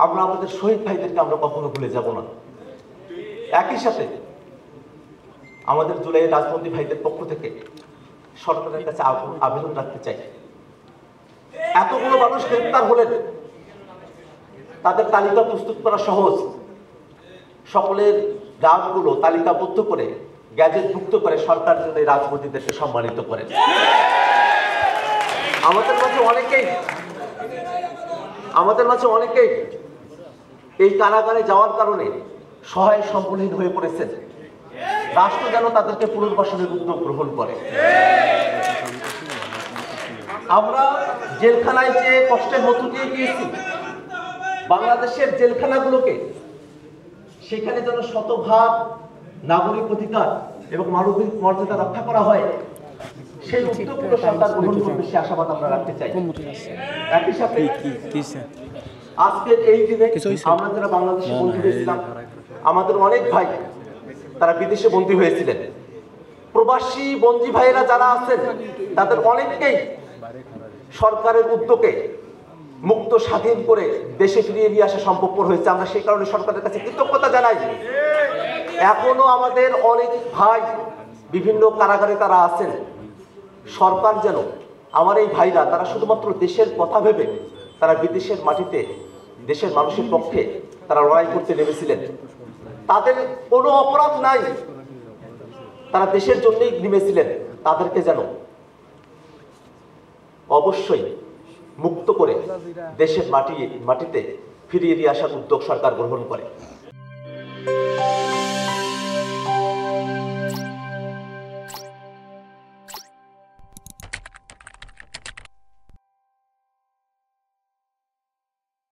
আমরা আমাদের শহীদ ভাইদেরকে আমরা কখনো ভুলে যাব না। একই সাথে আমাদের জুলাই রাজবন্দী ভাইদের পক্ষ থেকে সরকারের কাছে আবেদন রাখতে চাই, এতগুলো মানুষ গ্রেপ্তার হলেন, তাদের তালিকা প্রস্তুত করা সহজ। সকলের নামগুলো তালিকাবদ্ধ করে গ্যাজেটভুক্ত করে সরকার যেন এই রাজবন্দীদেরকে সম্মানিত করেন। আমাদের মাঝে অনেকেই এই কারাগারে যাওয়ার কারণে সহায় সম্পূর্ণ হয়ে পড়েছেন। রাষ্ট্র যেন তাদেরকে পুনর্বাসনের উদ্যোগ গ্রহণ করে। আমরা জেলখানায় যে কষ্টের মধ্য দিয়ে গিয়েছি, বাংলাদেশের জেলখানাগুলোকে সেখানে যেন শতভাগ নাগরিক অধিকার এবং মানবিক মর্যাদা রক্ষা করা হয়, সেই উদ্যোগগুলো সরকার গ্রহণ করবে, সে আশাবাদ আমরা রাখতে চাই। একই সাথে আজকের এই দিনে আমরা যারা বাংলাদেশে বন্দী হয়েছিলাম, আমাদের অনেক ভাই তারা বিদেশে বন্দী হয়েছিলেন। প্রবাসী বন্দী ভাইয়েরা যারা আছেন তাদের অনেককেই সরকারের উদ্যোগে মুক্ত স্বাধীন করে দেশে ফিরিয়ে নিয়ে আসা সম্ভবপর হয়েছে। আমরা সেই কারণে সরকারের কাছে কৃতজ্ঞতা জানাই। এখনো আমাদের অনেক ভাই বিভিন্ন কারাগারে তারা আছেন। সরকার যেন আমার এই ভাইরা তারা শুধুমাত্র দেশের কথা ভেবে তারা বিদেশের মাটিতে দেশের মানুষের পক্ষে তারা লড়াই করতে নেমেছিলেন, তাদের কোনো অপরাধ নাই, তারা দেশের জন্যই নেমেছিলেন, তাদেরকে যেন অবশ্যই মুক্ত করে দেশের মাটিতে ফিরিয়ে দিয়ে আসার উদ্যোগ সরকার গ্রহণ করে।